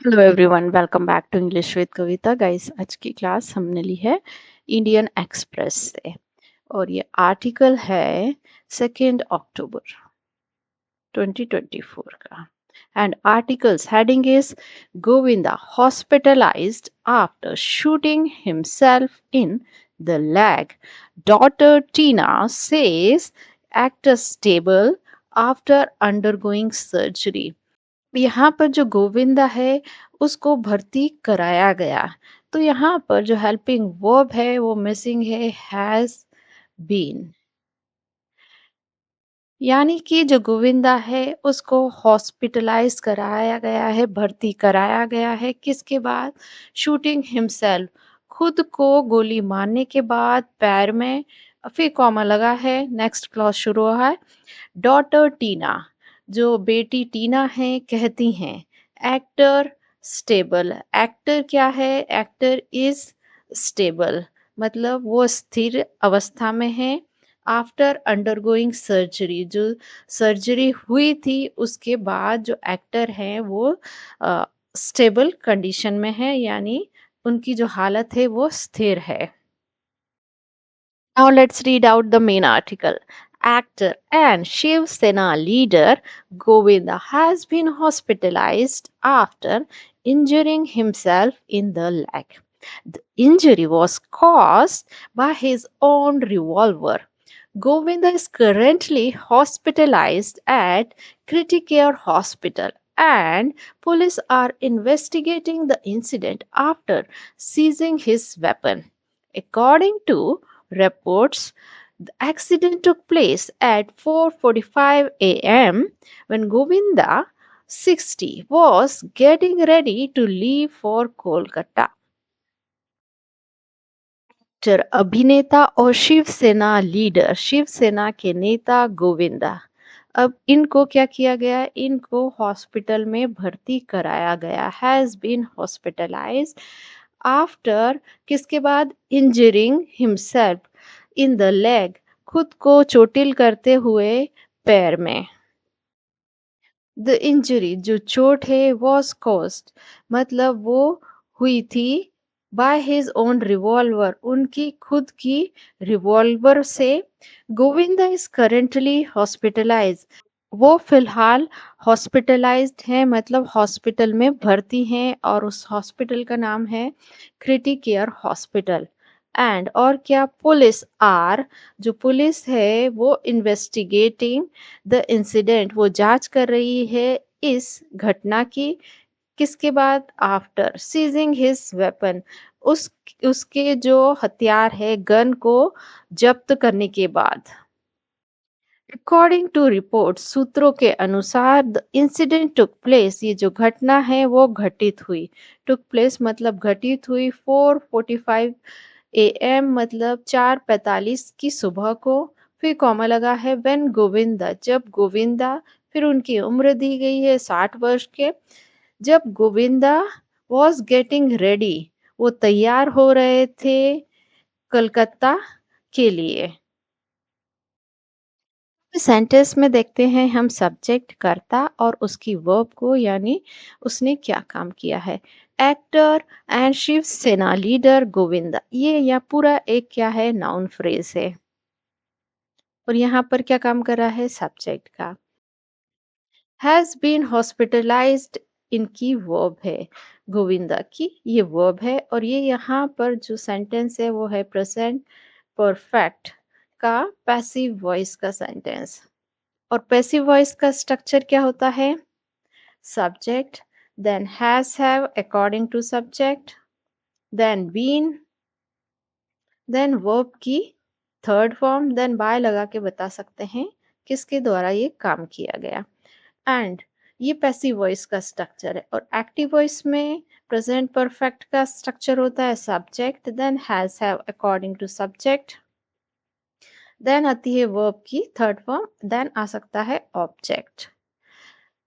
Hello everyone, welcome back to English with Kavita. Guys, आज की class हमने ली है इंडियन एक्सप्रेस से और ये आर्टिकल है 2 अक्टूबर 2024 का। And articles heading is Govinda hospitalised after shooting himself in the leg, daughter Tina says actor stubble after undergoing surgery. यहाँ पर जो गोविंदा है उसको भर्ती कराया गया। तो यहाँ पर जो हेल्पिंग वर्ब है वो मिसिंग है हैज बीन। यानी कि जो गोविंदा है उसको हॉस्पिटलाइज कराया गया है, भर्ती कराया गया है। किसके बाद? शूटिंग हिमसेल्फ, खुद को गोली मारने के बाद पैर में। फिर कॉमा लगा है, नेक्स्ट क्लॉज शुरू हुआ है। डॉटर टीना, जो बेटी टीना है, कहती हैं एक्टर स्टेबल। एक्टर क्या है? एक्टर इज स्टेबल, मतलब वो स्थिर अवस्था में है। आफ्टर अंडरगोइंग सर्जरी, जो सर्जरी हुई थी उसके बाद जो एक्टर हैं वो स्टेबल कंडीशन में है, यानी उनकी जो हालत है वो स्थिर है। Now let's read out the main article. Actor and Shiv Sena leader Govinda has been hospitalized after injuring himself in the leg. The injury was caused by his own revolver. Govinda is currently hospitalized at Criticare Hospital and police are investigating the incident after seizing his weapon. According to reports, the accident took place at 4:45 a.m. when Govinda, 60, was getting ready to leave for Kolkata. अभिनेता और शिवसेना के नेता गोविंदा, अब इनको क्या किया गया? इनको हॉस्पिटल में भर्ती कराया गया। हैज बीन हॉस्पिटलाइज्ड आफ्टर, किसके बाद? Injuring himself in the leg, खुद को चोटिल करते हुए पैर में। द इंजरी, जो चोट है, वॉज कॉज्ड, मतलब वो हुई थी बाय हिज ओन रिवॉल्वर, उनकी खुद की रिवॉल्वर से। गोविंदा इज करेंटली हॉस्पिटलाइज, वो फिलहाल हॉस्पिटलाइज्ड हैं, मतलब हॉस्पिटल में भर्ती हैं और उस हॉस्पिटल का नाम है क्रिटिकेयर हॉस्पिटल। एंड और क्या? पुलिस आर, जो पुलिस है वो इन्वेस्टिगेटिंग द इंसिडेंट, वो जांच कर रही है इस घटना की। किसके बाद? आफ्टर सीजिंग हिज वेपन, उस उसके जो हथियार है, गन को जब्त करने के बाद। अकॉर्डिंग टू रिपोर्ट, सूत्रों के अनुसार द इंसिडेंट टुक प्लेस, ये जो घटना है वो घटित हुई। टुक प्लेस मतलब घटित हुई 4:45 AM, मतलब 4:45 की सुबह को। फिर कॉमा लगा है व्हेन गोविंदा, जब गोविंदा, फिर उनकी उम्र दी गई है 60 वर्ष के। जब गोविंदा वॉज गेटिंग रेडी, वो तैयार हो रहे थे कलकत्ता के लिए। सेंटेंस में देखते हैं हम सब्जेक्ट, कर्ता और उसकी वर्ब को, यानी उसने क्या काम किया है। एक्टर एंड शिव सेना लीडर गोविंदा, ये या पूरा एक क्या है? नाउन फ्रेज है। और यहाँ पर क्या काम कर रहा है? सब्जेक्ट का। हैज बीन हॉस्पिटलाइज्ड, इनकी वर्ब है, गोविंदा की ये वर्ब है। और ये यहाँ पर जो सेंटेंस है वो है प्रेजेंट परफेक्ट का पैसिव वॉइस का सेंटेंस। और पैसिव वॉइस का स्ट्रक्चर क्या होता है? Subject, then has have according to subject, then been, then verb की थर्ड फॉर्म, देन बाय लगा के बता सकते हैं किसके द्वारा ये काम किया गया। एंड ये पैसिव वॉइस का स्ट्रक्चर है। और एक्टिव वॉइस में प्रेजेंट परफेक्ट का स्ट्रक्चर होता है subject, then has have according to subject, then आती है वर्ब की थर्ड फॉर्म, देन आ सकता है ऑब्जेक्ट।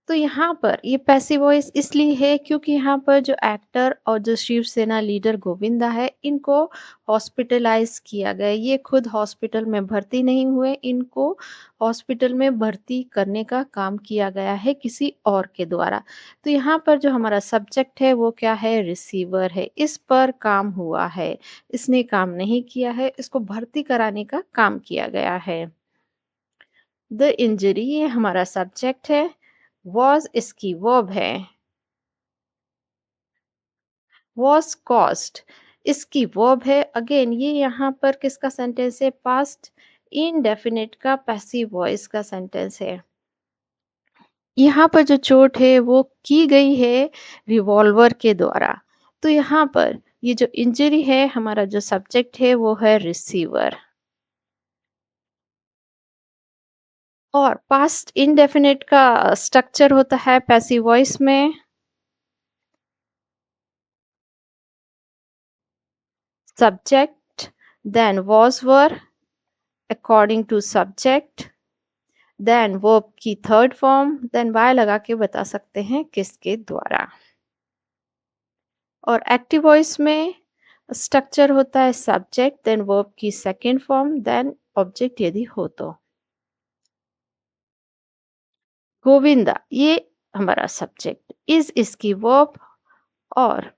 तो यहाँ पर ये पैसिव वॉइस इसलिए है क्योंकि यहाँ पर जो एक्टर और जो शिवसेना लीडर गोविंदा है, इनको हॉस्पिटलाइज़ किया गया है। ये खुद हॉस्पिटल में भर्ती नहीं हुए, इनको हॉस्पिटल में भर्ती करने का काम किया गया है किसी और के द्वारा। तो यहाँ पर जो हमारा सब्जेक्ट है वो क्या है? रिसीवर है। इस पर काम हुआ है, इसने काम नहीं किया है, इसको भर्ती कराने का काम किया गया है। द इंजरी ये हमारा सब्जेक्ट है, वॉज़ इसकी वर्ब है, वॉज़ कॉज़्ड इसकी वर्ब है। अगेन ये यहाँ पर किसका सेंटेंस है? पास्ट इंडेफिनिट का पैसिव वॉइस का सेंटेंस है। यहाँ पर जो चोट है वो की गई है रिवॉल्वर के द्वारा। तो यहाँ पर ये जो इंजरी है हमारा जो सब्जेक्ट है वो है रिसीवर। और पास्ट इंडेफिनिट का स्ट्रक्चर होता है पैसिव वॉइस में subject, then was were according to subject, then verb की थर्ड फॉर्म, then y लगा के बता सकते हैं किसके द्वारा। और एक्टिव वॉइस में स्ट्रक्चर होता है सब्जेक्ट, देन वर्ब की सेकेंड फॉर्म, देन ऑब्जेक्ट यदि हो तो। गोविंदा ये हमारा सब्जेक्ट, इज इसकी वर्ब और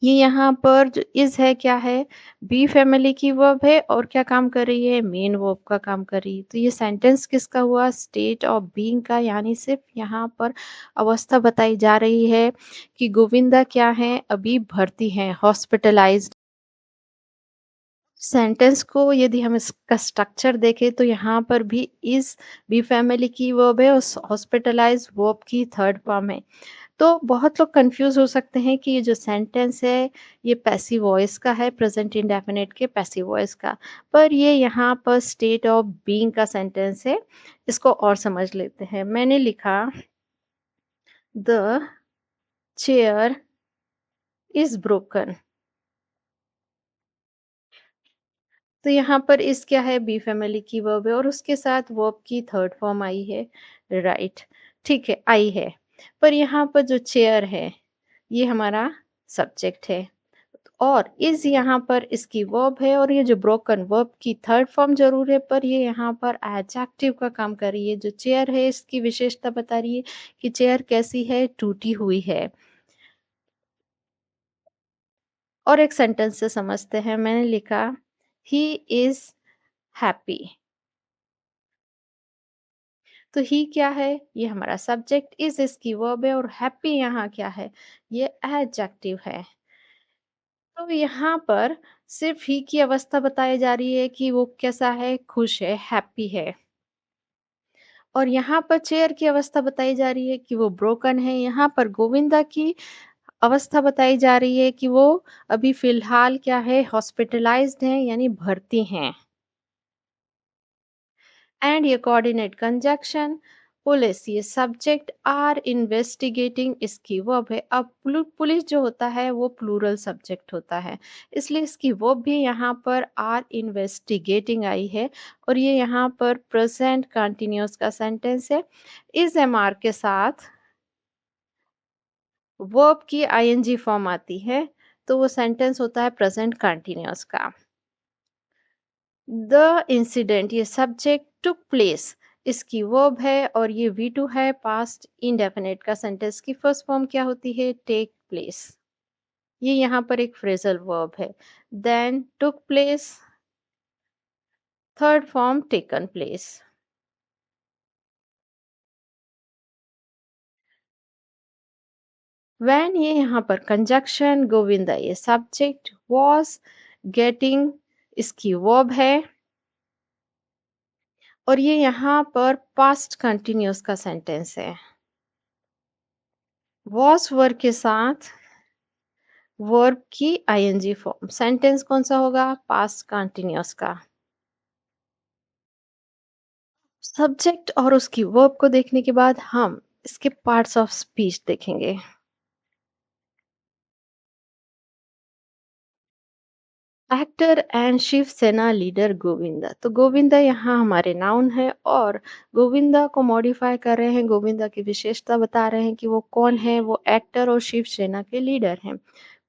ये यहाँ पर जो इज़ है क्या है? बी फैमिली की वर्ब है और क्या काम कर रही है? मेन वर्ब का काम कर रही है। तो ये सेंटेंस किसका हुआ? स्टेट ऑफ बीइंग का, यानी सिर्फ़ यहाँ पर अवस्था बताई जा रही है कि गोविंदा क्या हैं? अभी भर्ती हैं, हॉस्पिटलाइज़्ड। सेंटेंस को यदि हम इसका स्ट्रक्चर देखें तो यहाँ पर भी इज़ बी फैमिली की वर्ब है और हॉस्पिटलाइज़्ड वर्ब की थर्ड फॉर्म है। तो बहुत लोग कंफ्यूज हो सकते हैं कि ये जो सेंटेंस है ये पैसिव वॉइस का है, प्रेजेंट इंडेफिनिट के पैसिव वॉइस का, पर ये यहाँ पर स्टेट ऑफ बीइंग का सेंटेंस है। इसको और समझ लेते हैं। मैंने लिखा द चेयर इज ब्रोकन। तो यहाँ पर इस क्या है? बी फैमिली की वर्ब है और उसके साथ वर्ब की थर्ड फॉर्म आई है, राइट। ठीक है, आई है। पर यहाँ पर जो चेयर है ये हमारा सब्जेक्ट है और इज़ यहाँ पर इसकी वर्ब है और ये जो ब्रोकन वर्ब की थर्ड फॉर्म ज़रूर है, पर ये यहाँ पर एडजेक्टिव का काम कर रही है। जो चेयर है इसकी विशेषता बता रही है कि चेयर कैसी है? टूटी हुई है। और एक सेंटेंस से समझते हैं। मैंने लिखा ही इज़ हैप्पी। तो ही क्या है? ये हमारा सब्जेक्ट, इज़ इसकी वर्ब है और हैप्पी यहाँ क्या है? ये एडजेक्टिव है। तो यहाँ पर सिर्फ ही की अवस्था बताई जा रही है कि वो कैसा है? खुश है, हैप्पी है। और यहाँ पर चेयर की अवस्था बताई जा रही है कि वो ब्रोकन है। यहाँ पर गोविंदा की अवस्था बताई जा रही है कि वो अभी फ़िलहाल क्या है? हॉस्पिटलाइज़्ड हैं, यानी भर्ती हैं। एंड ये कोऑर्डिनेट कंजंक्शन पुलिस ये सब्जेक्ट आर इन्वेस्टिगेटिंग इसकी वर्ब है। अब पुलिस जो होता है वो प्लूरल सब्जेक्ट होता है, इसलिए इसकी वर्ब भी यहाँ पर आर इन्वेस्टिगेटिंग आई है और ये यहाँ पर प्रेजेंट कंटिन्यूअस का सेंटेंस है। इस एम आर के साथ वर्ब की आईएनजी फॉर्म आती है तो वो सेंटेंस होता है प्रेजेंट कंटिन्यूअस का। द इंसिडेंट ये सब्जेक्ट टुक प्लेस इसकी वर्ब है और ये वी टू है पास्ट इंडेफिनिट का। सेंटेंस की फर्स्ट फॉर्म क्या होती है? Take place. ये यहाँ पर एक फ्रेजल वर्ब है। Then took place, third form taken place. When ये यहाँ पर कंजक्शन गोविंदा ये सब्जेक्ट वॉज गेटिंग इसकी वर्ब है और ये यहाँ पर पास्ट कंटिन्यूअस का सेंटेंस है। वॉज वर्ब के साथ वर्ब की आईएनजी फॉर्म। सेंटेंस कौन सा होगा? पास्ट कंटिन्यूअस का। सब्जेक्ट और उसकी वर्ब को देखने के बाद हम इसके पार्ट्स ऑफ स्पीच देखेंगे। Actor and Shiv Sena leader Govinda. तो गोविंदा यहाँ हमारे नाउन है और गोविंदा को मॉडिफाई कर रहे हैं, गोविंदा की विशेषता बता रहे हैं कि वो कौन है, वो एक्टर और शिवसेना के लीडर हैं।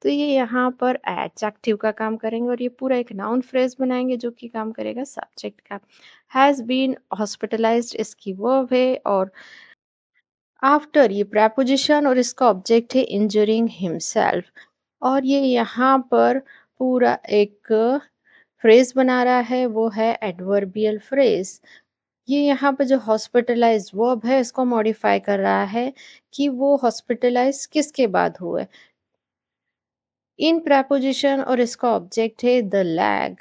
तो ये यहाँ पर एडजेक्टिव का काम करेंगे और ये पूरा एक नाउन फ्रेज बनाएंगे जो कि काम करेगा सब्जेक्ट का। हैज़ बीन हॉस्पिटलाइज्ड इसकी वर्ब है और आफ्टर ये प्रेपोजिशन और इसका ऑब्जेक्ट है इंजरिंग हिमसेल्फ। और ये यहाँ पर पूरा एक फ्रेज बना रहा है, वो है एडवर्बियल फ्रेज। ये यहाँ पे जो हॉस्पिटलाइज्ड वर्ब है इसको मॉडिफाई कर रहा है कि वो हॉस्पिटलाइज किसके बाद हुए। इन प्रेपोजिशन और इसका ऑब्जेक्ट है द लैग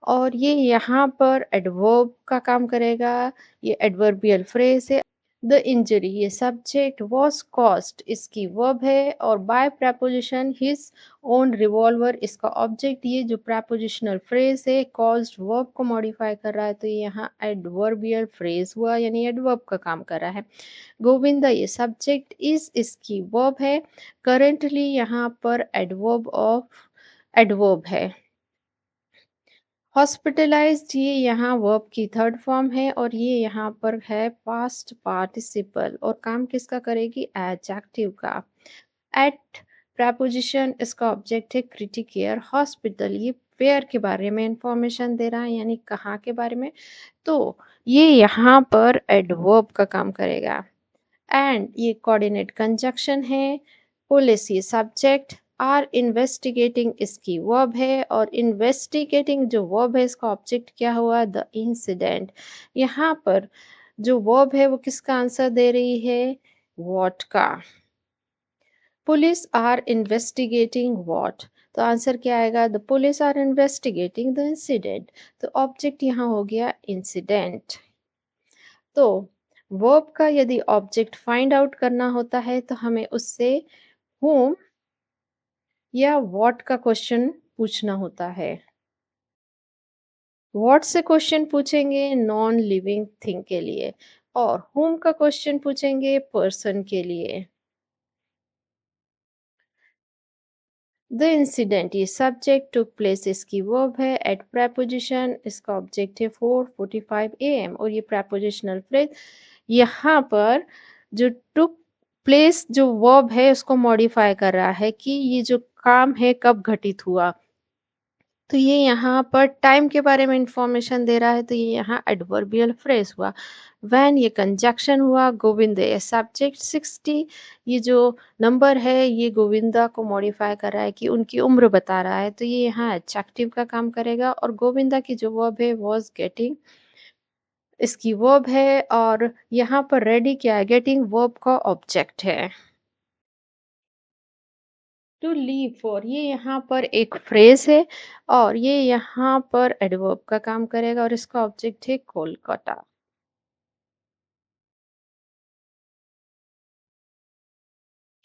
और ये यहाँ पर एडवर्ब का काम करेगा। ये एडवर्बियल फ्रेज है। द इंजरी ये सब्जेक्ट वॉज कॉस्ट इसकी वर्ब है और by preposition his own revolver इसका ऑब्जेक्ट। ये जो प्रेपोजिशनल फ्रेज है कॉज्ड वर्ब को मॉडिफाई कर रहा है तो ये यहाँ एडवर्बियल फ्रेज हुआ यानी एडवर्ब का काम कर रहा है। गोविंदा ये सब्जेक्ट इज इसकी वर्ब है। करेंटली यहाँ पर एडवर्ब ऑफ एडवर्ब है। हॉस्पिटलाइज्ड ये यहाँ वर्ब की थर्ड फॉर्म है और ये यहाँ पर है पास्ट पार्टिसिपल और काम किसका करेगी एडजेक्टिव का। एट प्रेपोजिशन इसका ऑब्जेक्ट है क्रिटिकेयर हॉस्पिटल ये वेयर के बारे में इंफॉर्मेशन दे रहा है यानी कहाँ के बारे में। तो ये यहाँ पर एडवर्ब का काम करेगा। एंड ये कोऑर्डिनेट कंजक्शन है। पुलिस ये सब्जेक्ट आर इन्वेस्टिगेटिंग इसकी वर्ब है और इन्वेस्टिगेटिंग जो वर्ब है इसका ऑब्जेक्ट क्या हुआ द इंसिडेंट। यहाँ पर जो वर्ब है वो किसका आंसर दे रही है व्हाट का। पुलिस आर इन्वेस्टिगेटिंग व्हाट तो आंसर क्या आएगा the police are investigating the incident. तो ऑब्जेक्ट यहाँ हो गया इंसिडेंट। तो वर्ब का यदि ऑब्जेक्ट फाइंड आउट करना होता है तो हमें उससे whom या व्हाट का क्वेश्चन पूछना होता है। व्हाट से क्वेश्चन पूछेंगे नॉन लिविंग थिंग के लिए और whom का क्वेश्चन पूछेंगे पर्सन के लिए। द इंसिडेंट ये सब्जेक्ट टुक प्लेस इसकी वर्ब है। एट प्रेपोजिशन इसका ऑब्जेक्ट है 4:45 AM और ये प्रेपोजिशनल फ्रेज यहाँ पर जो टुक प्लेस जो वर्ब है उसको मॉडिफाई कर रहा है कि ये जो काम है कब घटित हुआ। तो ये यहाँ पर टाइम के बारे में इंफॉर्मेशन दे रहा है तो ये यहाँ एडवर्बियल फ्रेज हुआ। व्हेन ये कंजक्शन हुआ गोविंद ये सब्जेक्ट 60 ये जो नंबर है ये गोविंदा को मॉडिफाई कर रहा है कि उनकी उम्र बता रहा है तो ये यहाँ एडजेक्टिव का काम करेगा और गोविंदा की जो वर्ब है वॉज गेटिंग इसकी वर्ब है और यहाँ पर रेडी क्या है गेटिंग वर्ब का ऑब्जेक्ट है। टू लीव फॉर ये यहाँ पर एक फ्रेज है और ये यहाँ पर एडवर्ब का काम करेगा और इसका ऑब्जेक्ट है Kolkata.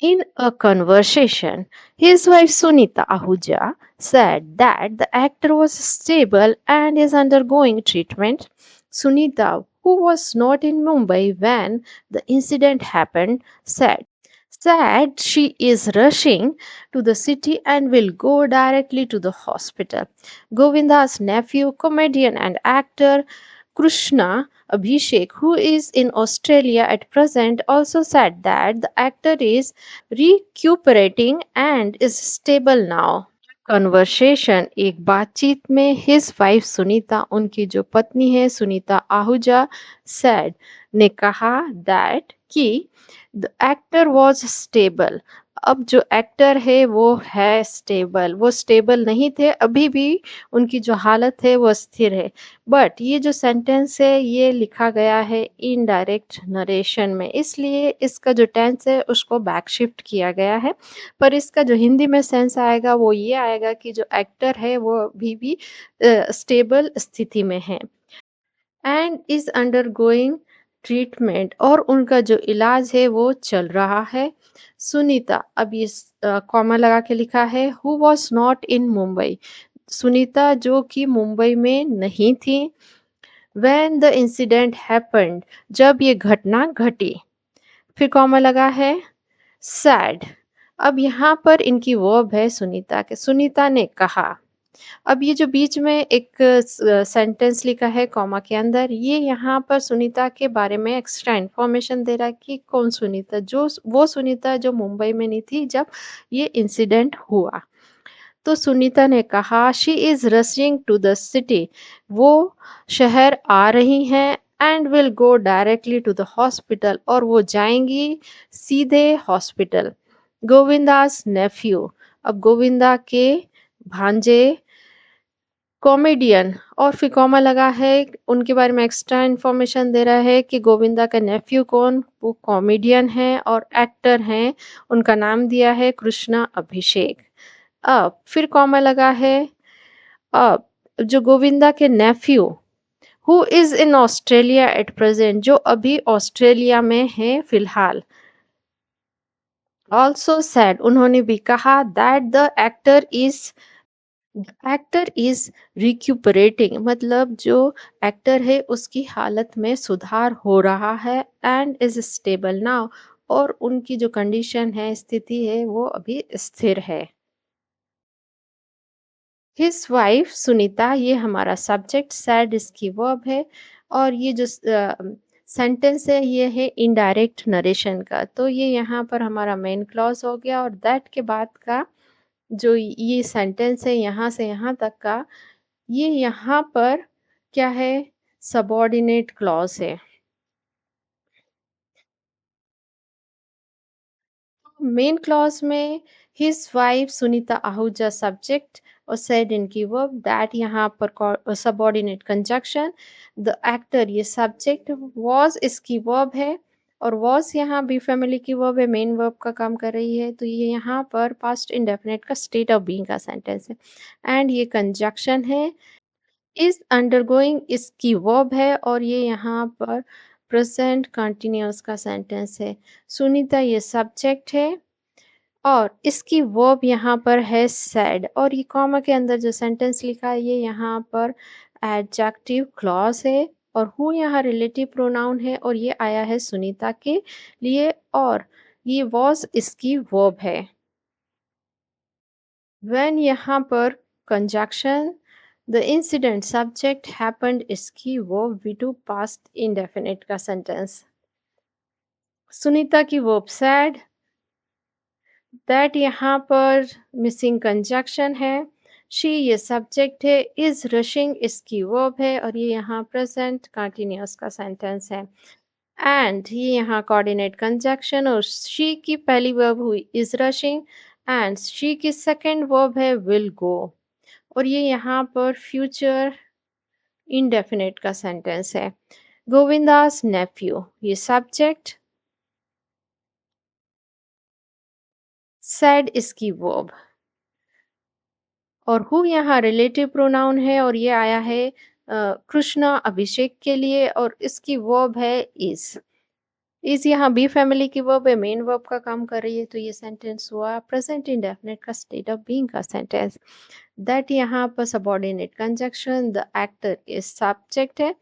In a conversation, his wife Sunita Ahuja said that the actor was stable and is undergoing treatment. Sunita, who was not in Mumbai when the incident happened, said she is rushing to the city and will go directly to the hospital. Govinda's nephew, comedian and actor Krishna Abhishek, who is in Australia at present, also said that the actor is recuperating and is stable now. Conversation एक बातचीत में his wife Sunita उनकी जो पत्नी है Sunita Ahuja sad ने कहा that कि द एक्टर वाज स्टेबल। अब जो एक्टर है वो है स्टेबल वो स्टेबल नहीं थे अभी भी उनकी जो हालत है वो स्थिर है। बट ये जो सेंटेंस है ये लिखा गया है इनडायरेक्ट नरेशन में इसलिए इसका जो टेंस है उसको बैक शिफ्ट किया गया है। पर इसका जो हिंदी में सेंस आएगा वो ये आएगा कि जो एक्टर है वो अभी भी स्टेबल स्थिति में है एंड इज अंडरगोइंग ट्रीटमेंट और उनका जो इलाज है वो चल रहा है। सुनीता अब ये कॉमा लगा के लिखा है who was not in Mumbai Sunita जो कि मुंबई में नहीं थी। व्हेन द इंसिडेंट हैपेंड जब ये घटना घटी फिर कॉमा लगा है सैड। अब यहाँ पर इनकी वर्ब है सुनीता के सुनीता ने कहा अब ये जो बीच में एक सेंटेंस लिखा है कॉमा के अंदर, ये यहाँ पर सुनीता के बारे में एक्स्ट्रा इन्फॉर्मेशन दे रहा है कि कौन सुनीता, वो सुनीता जो मुंबई में नहीं थी जब ये इंसिडेंट हुआ। तो सुनीता ने कहा she is rushing to the city, वो शहर आ रही हैं and will go directly to the hospital, और वो जाएंगी सीधे हॉस्पिटल। गोविंदास नेफ्यू, अब गोविंदा के भांजे कॉमेडियन, और फिर कॉमा लगा है, उनके बारे में एक्स्ट्रा इन्फॉर्मेशन दे रहा है कि गोविंदा का नेफ्यू कौन, वो कॉमेडियन है और एक्टर हैं, उनका नाम दिया है कृष्णा अभिषेक। अब फिर कॉमा लगा है, अब जो गोविंदा के nephew who is in Australia at present, जो अभी ऑस्ट्रेलिया में है फिलहाल, ऑल्सो सैड, उन्होंने भी कहा दैट द एक्टर इज रिक्यूपरेटिंग, मतलब जो एक्टर है उसकी हालत में सुधार हो रहा है, एंड इज स्टेबल नाउ, और उनकी जो कंडीशन है, स्थिति है, वो अभी स्थिर है। हिज वाइफ सुनीता, ये हमारा सब्जेक्ट, सैड इसकी वर्ब है, और ये जो सेंटेंस है ये है इनडायरेक्ट नरेशन का, तो ये यहाँ पर हमारा मेन क्लॉज हो गया, और दैट के बाद का जो ये सेंटेंस है यहाँ से यहाँ तक का, ये यहाँ पर क्या है, सबऑर्डिनेट क्लॉज है। मेन क्लॉज में his wife Sunita Ahuja subject, और सेड इनकी वर्ब, दैट यहाँ पर सबऑर्डिनेट कंजक्शन, द एक्टर ये सब्जेक्ट, वॉज इसकी वर्ब है, और वॉज यहाँ बी फैमिली की वर्ब है, मेन वर्ब का काम कर रही है, तो ये यहाँ पर पास्ट इंडेफिनिट का स्टेट ऑफ बीइंग का सेंटेंस है, एंड ये कंजक्शन है। इज अंडरगोइंग इसकी वर्ब है, और ये यहाँ पर प्रेजेंट कंटिन्यूअस का सेंटेंस है। सुनीता ये सब्जेक्ट है, और इसकी वर्ब यहाँ पर है सैड, और ये कॉमा के अंदर जो सेंटेंस लिखा है ये यहाँ पर एडजेक्टिव क्लॉज है, और हु यहाँ रिलेटिव प्रोनाउन है, और ये आया है सुनीता के लिए, और ये वॉज इसकी वर्ब है। व्हेन यहाँ पर conjunction, the incident subject happened इसकी verb V two past indefinite का सेंटेंस। सुनीता की वर्ब सैड, दैट यहाँ पर मिसिंग कंजक्शन है। शी ये सब्जेक्ट है, इज रशिंग इसकी वर्ब है, और ये यहाँ प्रेजेंट कंटिन्यूअस का सेंटेंस है। एंड ये यहाँ कोऑर्डिनेट कंजक्शन, और शी की पहली वर्ब हुई इज रशिंग, एंड शी की सेकंड वर्ब है विल गो, और ये यहाँ पर फ्यूचर इंडेफिनिट का सेंटेंस है। गोविंदास नेफ्यू ये सब्जेक्ट, सैड इसकी वर्ब, और हु यहाँ रिलेटिव प्रोनाउन है, और ये आया है कृष्णा अभिषेक के लिए, और इसकी वर्ब है इज यहाँ बी फैमिली की वर्ब है, मेन वर्ब का काम कर रही है, तो ये सेंटेंस हुआ प्रेजेंट इंडेफिनिट का स्टेट ऑफ बीइंग का सेंटेंस। दैट यहाँ पर subordinate conjunction, the actor is subject है,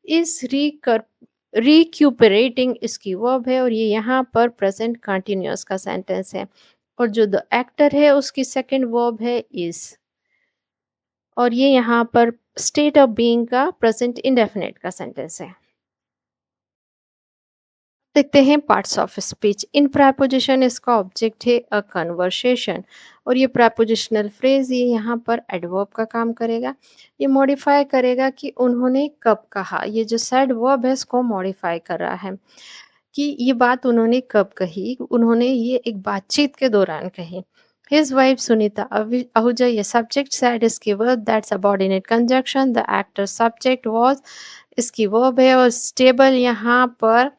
इज रिक्यूपरेटिंग इसकी वर्ब है, और ये यहाँ पर प्रेजेंट कंटिन्यूअस का सेंटेंस है, और जो द एक्टर है उसकी सेकंड वर्ब है इज, और ये यहाँ पर स्टेट ऑफ बीइंग का प्रेजेंट इंडेफिनिट का सेंटेंस है। देखते हैं parts of speech. In preposition इसका ऑब्जेक्ट है अ कन्वर्सेशन, और ये प्रेपोजिशनल फ्रेज ये यहाँ पर एडवर्ब का काम करेगा। ये मॉडिफाई करेगा कि उन्होंने कब कहा, ये जो सैड वर्ब है इसको मॉडिफाई कर रहा है कि ये बात उन्होंने कब कही, उन्होंने ये एक बातचीत के दौरान कही। His wife Sunita Ahuja, ये subject, said इसकी verb, that subordinate conjunction, the actor subject was इसकी verb है, और stable यहाँ पर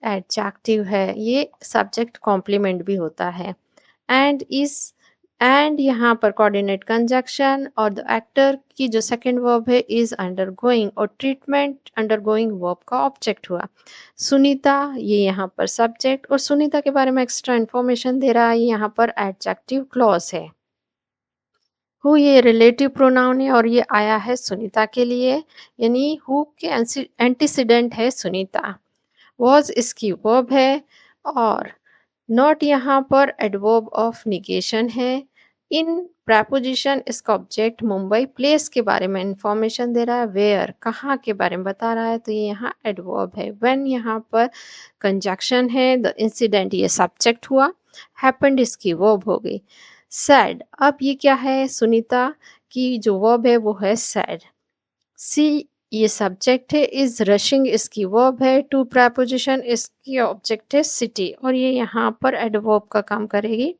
एडजेक्टिव है, ये सब्जेक्ट कॉम्प्लीमेंट भी होता है। एंड इस एंड यहाँ पर कोऑर्डिनेट कंजक्शन, और द एक्टर की जो सेकंड वर्ब है इज अंडरगोइंग, और ट्रीटमेंट अंडरगोइंग वर्ब का ऑब्जेक्ट हुआ। सुनीता ये यहाँ पर सब्जेक्ट, और सुनीता के बारे में एक्स्ट्रा इन्फॉर्मेशन दे रहा है, यहाँ पर एडजेक्टिव क्लॉज है। हु ये रिलेटिव प्रोनाउन है, और ये आया है सुनीता के लिए, यानी हु के एंटीसीडेंट है सुनीता। वॉज इसकी वर्ब है, और नॉट यहाँ पर एडवर्ब ऑफ निगेशन है, इन प्रेपोजिशन इसका ऑब्जेक्ट मुंबई प्लेस के बारे में इंफॉर्मेशन दे रहा है, वेयर कहाँ के बारे में बता रहा है, तो ये यहाँ एडवर्ब है। व्हेन यहाँ पर कंजक्शन है, द इंसिडेंट ये सब्जेक्ट हुआ, हैपेंड इसकी वर्ब हो गई। सैड, अब ये क्या है, सुनीता की जो वर्ब है वो है सैड। सी ये सब्जेक्ट है, इज रशिंग इसकी वर्ब है, टू प्रेपोजिशन इसकी ऑब्जेक्ट है सिटी, और ये यहाँ पर एडवर्ब का काम करेगी।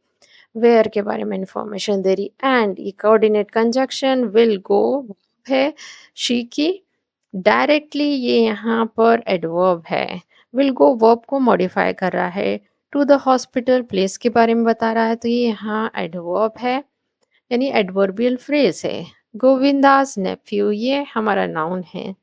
वेयर के बारे में इंफॉर्मेशन दे रही, एंड ये कोऑर्डिनेट कंजक्शन विल गो है शी की, डायरेक्टली ये यहाँ पर एडवर्ब है। विल गो वर्ब को मॉडिफाई कर रहा है। टू द हॉस्पिटल प्लेस के बारे में बता रहा है, तो ये यहाँ एडवर्ब है, यानी एडवर्बियल फ्रेज है। गोविंदास नेफ्यू ये हमारा नाउन है,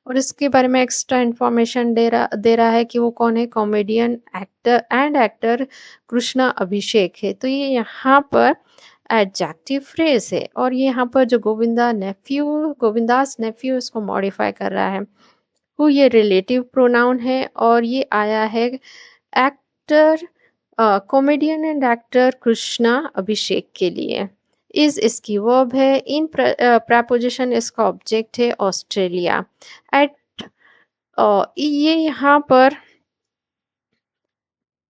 और इसके बारे में एक्स्ट्रा इन्फॉर्मेशन दे रहा है कि वो कौन है, comedian actor and actor Krishna Abhishek है, तो ये यहाँ पर एडजेक्टिव फ्रेज है। और ये यहाँ पर जो गोविंदास नेफ्यू इसको मॉडिफाई कर रहा है, वो ये रिलेटिव प्रोनाउन है, और ये आया है actor comedian and actor Krishna Abhishek के लिए। इज इसकी वर्ब है, इन प्रपोजिशन इसका ऑब्जेक्ट है ऑस्ट्रेलिया। एट ये यहाँ पर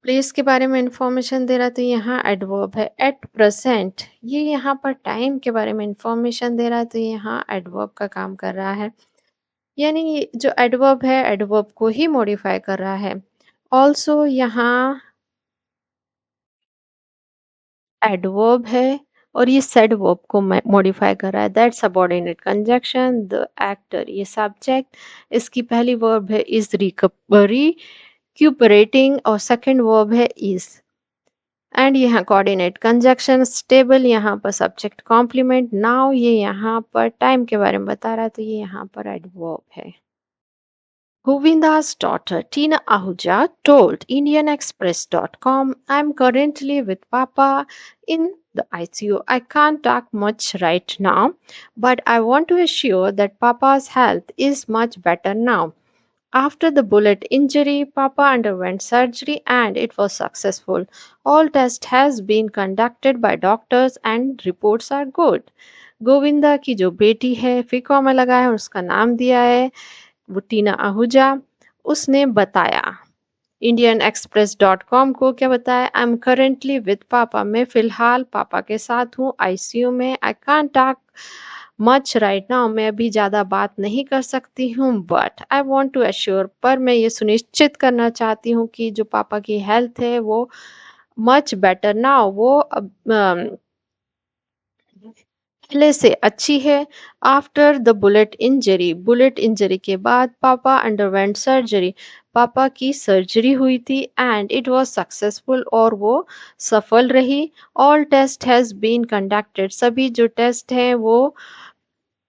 प्लेस के बारे में इंफॉर्मेशन दे रहा है, तो यहाँ एडवर्ब है। एट प्रेजेंट ये यहाँ पर टाइम के बारे में इंफॉर्मेशन दे रहा है, तो यहाँ एडवर्ब का काम कर रहा है, यानी ये जो एडवर्ब है एडवर्ब को ही मॉडिफाई कर रहा है। ऑल्सो यहाँ एडवर्ब है, और ये सेड वर्ब को मॉडिफाई कर रहा है। That subordinate conjunction, the actor ये सब्जेक्ट, इसकी पहली वर्ब है इज रिक्यूपरेटिंग, और सेकंड वर्ब है इज, एंड यहाँ कोऑर्डिनेट कंजक्शन स्टेबल, यहाँ पर सब्जेक्ट कॉम्प्लीमेंट नाउ, ये यहाँ पर टाइम के बारे में बता रहा है, तो ये यहाँ पर एडवर्ब है। Govinda's daughter Tina Ahuja told IndianExpress.com, I'm currently with Papa in the ICU. I can't talk much right now, but I want to assure that Papa's health is much better now. After the bullet injury, Papa underwent surgery and it was successful. All tests has been conducted by doctors and reports are good. Govinda की जो बेटी है, फिर comma लगा है, उसका नाम दिया है वो टीना आहूजा, उसने बताया इंडियन एक्सप्रेस डॉट कॉम को, क्या बताया, आई एम करेंटली विद पापा, मैं फिलहाल पापा के साथ हूँ आईसीयू में। I can't talk much right now, मैं अभी ज़्यादा बात नहीं कर सकती हूँ, but I want to assure, पर मैं ये सुनिश्चित करना चाहती हूँ कि जो पापा की हेल्थ है वो मच बेटर नाउ, वो अब पहले से अच्छी है। आफ्टर द बुलेट इंजरी के बाद पापा अंडरवेंट सर्जरी, पापा की सर्जरी हुई थी, एंड इट वाज सक्सेसफुल और वो सफल रही। All test has been conducted, सभी जो टेस्ट हैं वो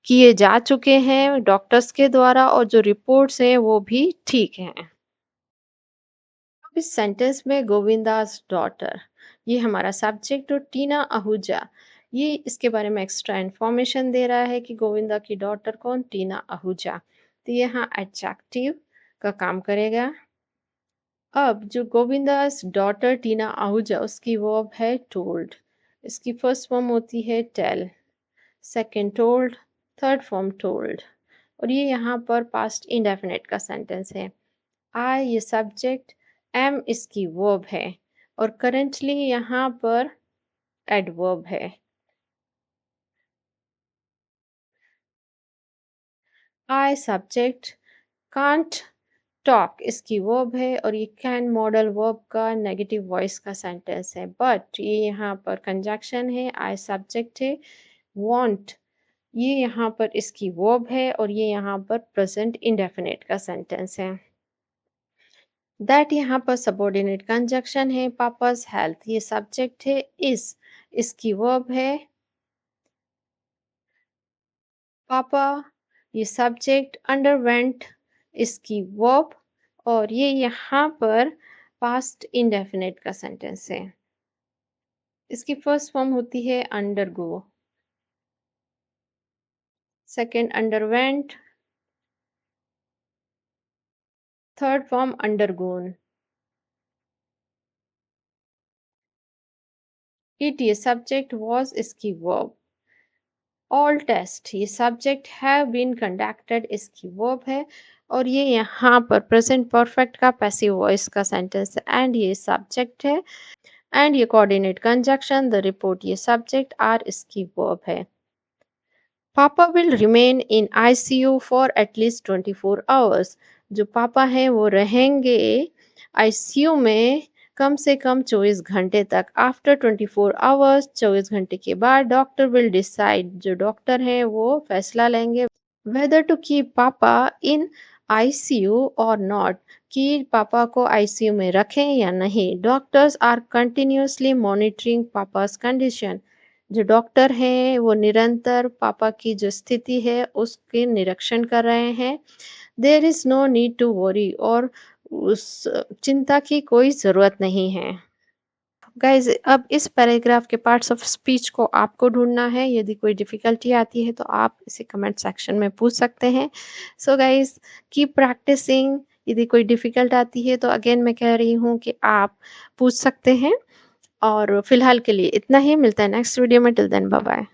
किए जा चुके हैं डॉक्टर्स के द्वारा, और जो रिपोर्ट्स हैं वो भी ठीक हैं। अब इस सेंटेंस में गोविंदास डॉटर ये हमारा सब्जेक्ट, और टीना आहूजा ये इसके बारे में एक्स्ट्रा इन्फॉर्मेशन दे रहा है कि गोविंदा की डॉटर कौन, टीना आहूजा, तो ये यहाँ एडजेक्टिव का काम करेगा। अब जो गोविंदास डॉटर टीना आहूजा उसकी वर्ब है टोल्ड, इसकी फर्स्ट फॉर्म होती है tell, second told, third form told, और ये यहाँ पर पास्ट इंडेफिनिट का सेंटेंस है। आई ये सब्जेक्ट, एम इसकी वर्ब है, और करेंटली यहाँ पर एडवर्ब है। आई सब्जेक्ट, कांट टॉक इसकी वर्ब है, और ये कैन मॉडल वर्ब का नेगेटिव वॉइस का सेंटेंस है, बट ये यहाँ पर कंजक्शन है, आई सब्जेक्ट है, वांट ये यहाँ पर इसकी वर्ब है, और ये यहाँ पर प्रेजेंट इंडेफिनिट का सेंटेंस है। दैट यहाँ पर सबऑर्डिनेट कंजक्शन है। पापाज हेल्थ ये सब्जेक्ट है, इस इसकी वर्ब है। पापा ये सब्जेक्ट, अंडरवेंट इसकी वर्ब, और ये यहाँ पर पास्ट इंडेफिनिट का सेंटेंस है। इसकी फर्स्ट फॉर्म होती है undergo, second underwent, third form undergone. It ये सब्जेक्ट, वाज इसकी वर्ब। ऑल टेस्ट ये सब्जेक्ट हैव बीन कंडक्टेड इसकी वर्ब है, और ये यहाँ पर प्रेजेंट परफेक्ट का पैसिव वॉइस का सेंटेंस है, एंड ये सब्जेक्ट है, एंड ये कोऑर्डिनेट कंजंक्शन द रिपोर्ट ये सब्जेक्ट, आर इसकी वर्ब है। पापा will remain in ICU for at least 24 hours. जो पापा हैं वो रहेंगे आईसीयू में कम से कम 24 घंटे तक। आफ्टर 24 आवर्स 24 घंटे के बाद डॉक्टर विल डिसाइड जो डॉक्टर हैं वो फैसला लेंगे वेदर टू कीप पापा इन आईसीयू और नॉट, कि पापा को आईसीयू में रखें या नहीं। Doctors are continuously monitoring papa's condition. जो डॉक्टर हैं वो निरंतर पापा की जो स्थिति है उसके निरीक्षण कर रहे हैं। There is no need to worry, और उस चिंता की कोई ज़रूरत नहीं है। गाइज़, अब इस पैराग्राफ के पार्ट्स ऑफ स्पीच को आपको ढूँढना है। यदि कोई डिफ़िकल्टी आती है तो आप इसे कमेंट सेक्शन में पूछ सकते हैं। So guys, keep practising. यदि कोई डिफ़िकल्ट आती है तो अगेन मैं कह रही हूँ कि आप पूछ सकते हैं, और फिलहाल के लिए इतना ही। मिलता है नेक्स्ट वीडियो में। Till then bye bye.